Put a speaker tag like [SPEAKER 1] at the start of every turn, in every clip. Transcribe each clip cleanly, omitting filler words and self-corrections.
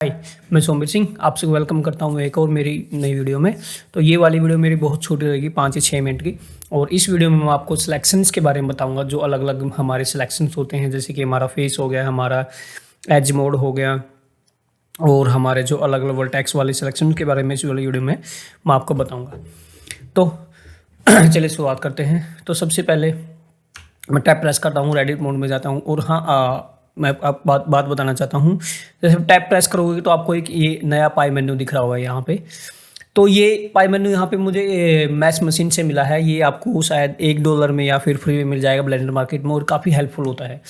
[SPEAKER 1] हाय, मैं सोमवीर सिंह आपसे वेलकम करता हूँ एक और मेरी नई वीडियो में। तो ये वाली वीडियो मेरी बहुत छोटी रहेगी, 5 या 6 मिनट की। और इस वीडियो में मैं आपको सिलेक्शंस के बारे में बताऊंगा, जो अलग अलग हमारे सिलेक्शंस होते हैं, जैसे कि हमारा फेस हो गया, हमारा एज मोड हो गया, और हमारे जो अलग अलग वर्टेक्स वाले सिलेक्शन के बारे में इस वाली वीडियो में मैं आपको बताऊँगा। तो चलिए शुरुआत करते हैं। तो सबसे पहले मैं टैप प्रेस करता हूँ, एडिट मोड में जाता हूँ। और हाँ, मैं आप बात बताना चाहता हूँ, जैसे टैप प्रेस करोगे तो आपको एक ये नया पाई मेन्यू दिख रहा होगा यहाँ पे। तो ये पाई मेन्यू यहाँ पे मुझे मैच मशीन से मिला है। ये आपको शायद $1 में या फिर फ्री में मिल जाएगा ब्लेंडर मार्केट में, और काफ़ी हेल्पफुल होता है।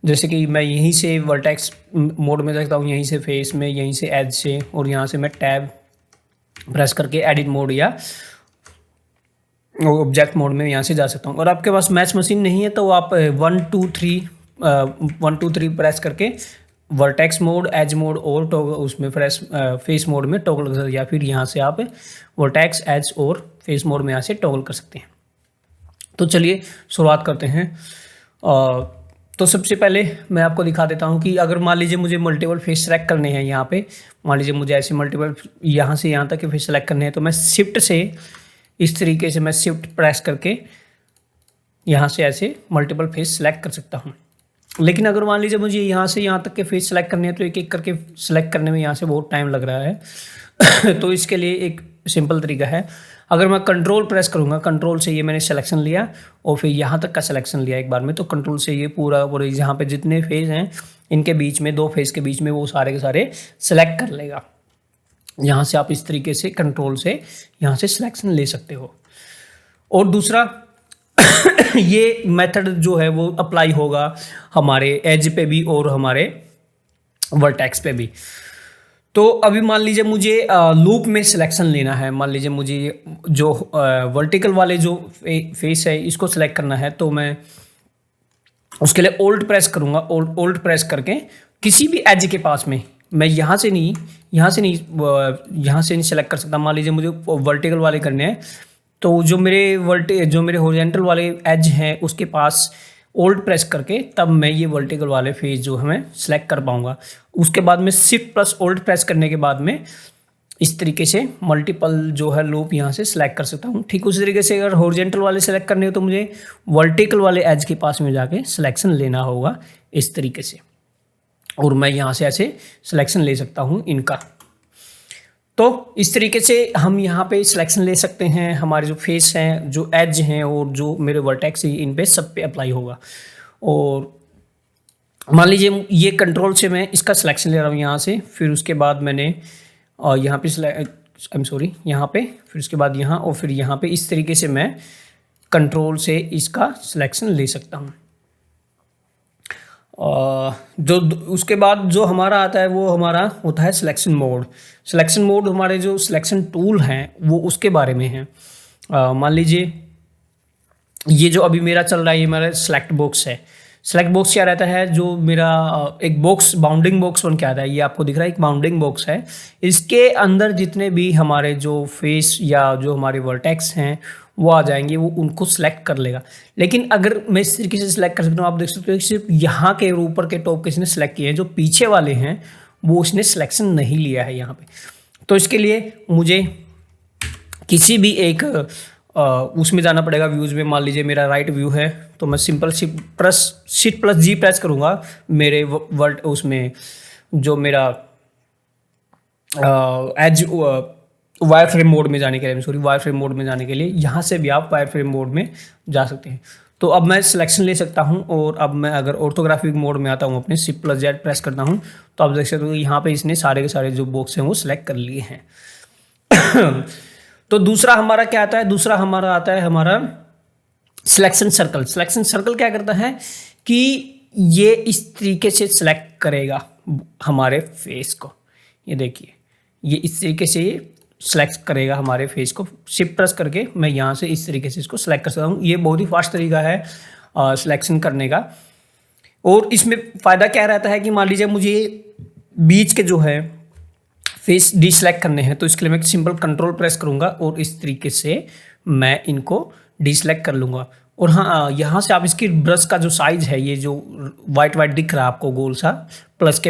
[SPEAKER 1] जैसे कि मैं यहीं से वर्टेक्स मोड में देखता हूँ, यहीं से फेस में, यहीं से एज से, और यहाँ से मैं टैब प्रेस करके एडिट मोड या ऑब्जेक्ट मोड में यहाँ से जा सकता हूँ। और आपके पास मैच मशीन नहीं है तो आप 1 2 3 प्रेस करके वर्टेक्स मोड, एज मोड और उसमें फेस मोड में टॉगल कर सकते हैं, या फिर यहाँ से आप वर्टेक्स, एज और फेस मोड में यहाँ से टॉगल कर सकते हैं। तो चलिए शुरुआत करते हैं। तो सबसे पहले मैं आपको दिखा देता हूँ कि अगर मान लीजिए मुझे मल्टीपल फेस सेलेक्ट करने हैं, यहाँ पे मान लीजिए मुझे ऐसे मल्टीपल यहाँ से यहाँ तक के फेस सेलेक्ट करने हैं, तो मैं शिफ्ट से इस तरीके से मैं शिफ्ट प्रेस करके यहाँ से ऐसे मल्टीपल फेस सेलेक्ट कर सकता हूँ। लेकिन अगर मान लीजिए मुझे यहाँ से यहाँ तक के फेस सेलेक्ट करने हैं, तो एक एक करके सेलेक्ट करने में यहाँ से बहुत टाइम लग रहा है। तो इसके लिए एक सिंपल तरीका है। अगर मैं कंट्रोल प्रेस करूँगा, कंट्रोल से ये मैंने सिलेक्शन लिया और फिर यहाँ तक का सिलेक्शन लिया एक बार में, तो कंट्रोल से ये पूरा यहाँ पे जितने फेस हैं इनके बीच में, 2 फेस के बीच में, वो सारे के सारे सेलेक्ट कर लेगा। यहाँ से आप इस तरीके से कंट्रोल से यहाँ से सिलेक्शन ले सकते हो। और दूसरा ये मेथड जो है वो अप्लाई होगा हमारे एज पे भी और हमारे वर्टेक्स पे भी। तो अभी मान लीजिए मुझे लूप में सिलेक्शन लेना है। मान लीजिए मुझे जो वर्टिकल वाले जो फेस है इसको सिलेक्ट करना है, तो मैं उसके लिए ओल्ड प्रेस करूँगा। ओल्ड प्रेस करके किसी भी एज के पास में, मैं यहाँ से नहीं सेलेक्ट कर सकता। मान लीजिए मुझे वर्टिकल वाले करने हैं, तो जो मेरे हॉरिजॉन्टल वाले एज हैं उसके पास ओल्ड प्रेस करके तब मैं ये वर्टिकल वाले फेस जो है मैं सेलेक्ट कर पाऊँगा। उसके बाद में शिफ्ट प्लस ओल्ड प्रेस करने के बाद में इस तरीके से मल्टीपल जो है लूप यहाँ से सिलेक्ट कर सकता हूँ। ठीक उसी तरीके से अगर हॉरिजॉन्टल वाले सेलेक्ट करने हो तो मुझे वर्टिकल वाले एज के पास में जाके सिलेक्शन लेना होगा इस तरीके से, और मैं यहाँ से ऐसे सिलेक्शन ले सकता हूँ इनका। तो इस तरीके से हम यहाँ पे सिलेक्शन ले सकते हैं। हमारे जो फेस हैं, जो एज हैं और जो मेरे वर्टेक्स हैं, इन पे सब पे अप्लाई होगा। और मान लीजिए ये कंट्रोल से मैं इसका सिलेक्शन ले रहा हूँ यहाँ से, फिर उसके बाद मैंने यहाँ पे यहाँ पे, फिर उसके बाद यहाँ, और फिर यहाँ पे, इस तरीके से मैं कंट्रोल से इसका सिलेक्शन ले सकता हूँ। जो उसके बाद जो हमारा आता है वो हमारा होता है सिलेक्शन मोड। सिलेक्शन मोड हमारे जो सिलेक्शन टूल हैं वो उसके बारे में है। मान लीजिए ये जो अभी मेरा चल रहा है, ये मेरा सेलेक्ट बॉक्स है। सेलेक्ट बॉक्स क्या रहता है, जो मेरा एक बॉक्स, बाउंडिंग बॉक्स बन के आता है। ये आपको दिख रहा है एक बाउंडिंग बॉक्स है। इसके अंदर जितने भी हमारे जो फेस या जो हमारे वर्टेक्स हैं वो आ जाएंगे, वो उनको सेलेक्ट कर लेगा। लेकिन अगर मैं इस तरीके से सिलेक्ट कर सकता हूँ, आप देख सकते हो सिर्फ यहाँ के ऊपर के टॉप के इसने सेलेक्ट किए हैं, जो पीछे वाले हैं वो उसने सिलेक्शन नहीं लिया है यहाँ पे। तो इसके लिए मुझे किसी भी एक उसमें जाना पड़ेगा, व्यूज़ में। मान लीजिए मेरा राइट व्यू है, तो मैं सिंपल शिफ्ट प्लस जी प्रेस करूँगा मेरे उसमें जो मेरा एज वायर फ्रेम मोड में जाने के लिए, वायर फ्रेम मोड में जाने के लिए यहाँ से भी आप वायर फ्रेम मोड में जा सकते हैं। तो अब मैं सिलेक्शन ले सकता हूँ। और अब मैं अगर ऑर्थोग्राफिक मोड में आता हूँ, अपने शिफ्ट प्लस जेड प्रेस करता हूँ, तो आप देख सकते हो यहाँ पे इसने सारे के सारे जो बॉक्स हैं वो सिलेक्ट कर लिए हैं। तो दूसरा हमारा क्या आता है, दूसरा हमारा आता है हमारा सिलेक्शन सर्कल। सिलेक्शन सर्कल क्या करता है कि ये इस तरीके से सिलेक्ट करेगा हमारे फेस को। ये देखिए, ये इस तरीके से सेलेक्ट करेगा हमारे फेस को। शिफ्ट प्रेस करके मैं यहाँ से इस तरीके से इसको सेलेक्ट कर सकता हूँ। ये बहुत ही फास्ट तरीका है सिलेक्शन करने का। और इसमें फ़ायदा क्या रहता है कि मान लीजिए मुझे बीच के जो है फेस डिसेलेक्ट करने हैं, तो इसके लिए मैं सिंपल कंट्रोल प्रेस करूँगा और इस तरीके से मैं इनको डिसेलेक्ट कर लूँगा। और हाँ, यहाँ से आप इसकी ब्रश का जो साइज़ है, ये जो वाइट वाइट दिख रहा है आपको गोल सा प्लस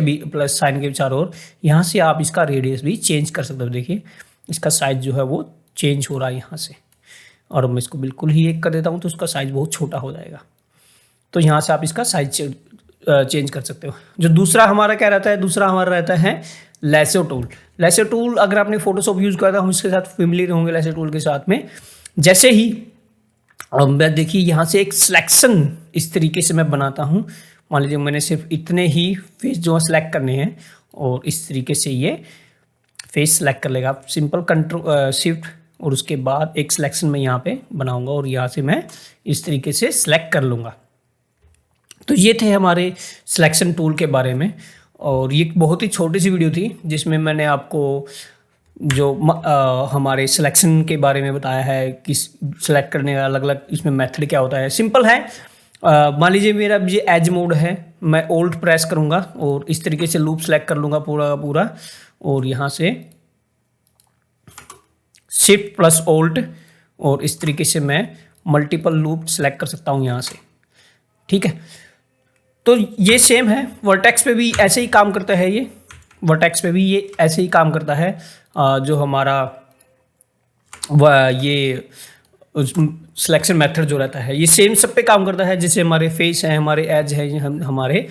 [SPEAKER 1] साइन के चारों ओर, यहाँ से आप इसका रेडियस भी चेंज कर सकते हो। देखिए इसका साइज़ जो है वो चेंज हो रहा है यहाँ से, और मैं इसको बिल्कुल ही 1 कर देता हूँ तो उसका साइज़ बहुत छोटा हो जाएगा। तो यहाँ से आप इसका साइज चेंज कर सकते हो। जो दूसरा हमारा क्या रहता है, दूसरा हमारा रहता है लैसो टूल। लैसो टूल अगर आपने फोटोशॉप यूज़ करा था, हम इसके साथ फेमिलियर होंगे लैसो टूल के साथ में। जैसे ही मैं देखिए यहाँ से एक सिलेक्शन इस तरीके से मैं बनाता हूँ। मान लीजिए मैंने सिर्फ इतने ही फेस जो है सिलेक्ट करने हैं, और इस तरीके से ये फेस सेलेक्ट कर लेगा। आप सिंपल कंट्रोल शिफ्ट और उसके बाद एक सिलेक्शन में यहाँ पे बनाऊंगा, और यहाँ से मैं इस तरीके से सिलेक्ट कर लूँगा। तो ये थे हमारे सिलेक्शन टूल के बारे में, और ये बहुत ही छोटी सी वीडियो थी जिसमें मैंने आपको जो हमारे सिलेक्शन के बारे में बताया है कि सिलेक्ट करने का अलग अलग इसमें मेथड क्या होता है। सिंपल है। मान लीजिए मेरा ये एज मोड है, मैं ओल्ट प्रेस करूँगा और इस तरीके से लूप सेलेक्ट कर लूँगा पूरा का पूरा, और यहाँ से शिफ्ट प्लस ओल्ट, और इस तरीके से मैं मल्टीपल लूप सेलेक्ट कर सकता हूँ यहाँ से। ठीक है, तो ये सेम है वर्टेक्स पे भी ऐसे ही काम करता है। ये वर्टेक्स पे भी ये ऐसे ही काम करता है। जो हमारा ये सिलेक्शन मेथड जो रहता है, ये सेम सब पे काम करता है। जैसे हमारे फेस है, हमारे एज है, हमारे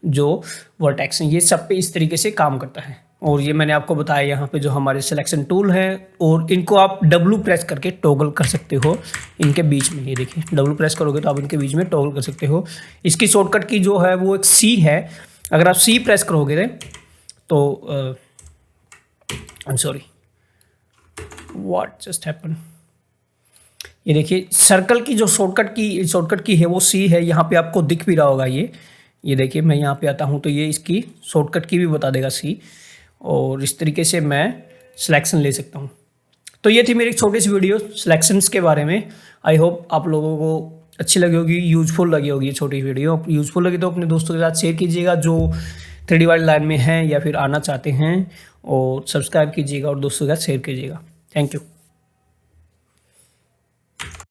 [SPEAKER 1] जो वर्टेक्स हैं, ये सब पे इस तरीके से काम करता है। और ये मैंने आपको बताया यहाँ पे जो हमारे सिलेक्शन टूल है, और इनको आप W प्रेस करके टॉगल कर सकते हो इनके बीच में। ये देखिए W प्रेस करोगे तो आप इनके बीच में टॉगल कर सकते हो। इसकी शॉर्टकट की जो है वो एक C है। अगर आप C प्रेस करोगे तो I am sorry, what just happen. ये देखिए सर्कल की जो शॉर्टकट की है वो C है। यहाँ पे आपको दिख भी रहा होगा ये देखिए मैं यहाँ पे आता हूँ तो ये इसकी शॉर्टकट की भी बता देगा C, और इस तरीके से मैं सिलेक्शन ले सकता हूँ। तो ये थी मेरी छोटी सी वीडियो सिलेक्शंस के बारे में। आई होप आप लोगों को अच्छी लगी होगी, यूजफुल लगी होगी ये छोटी वीडियो। यूजफुल लगी तो अपने दोस्तों के साथ शेयर कीजिएगा जो 3D वाली लाइन में हैं या फिर आना चाहते हैं, और सब्सक्राइब कीजिएगा और दोस्तों के साथ शेयर कीजिएगा। Thank you.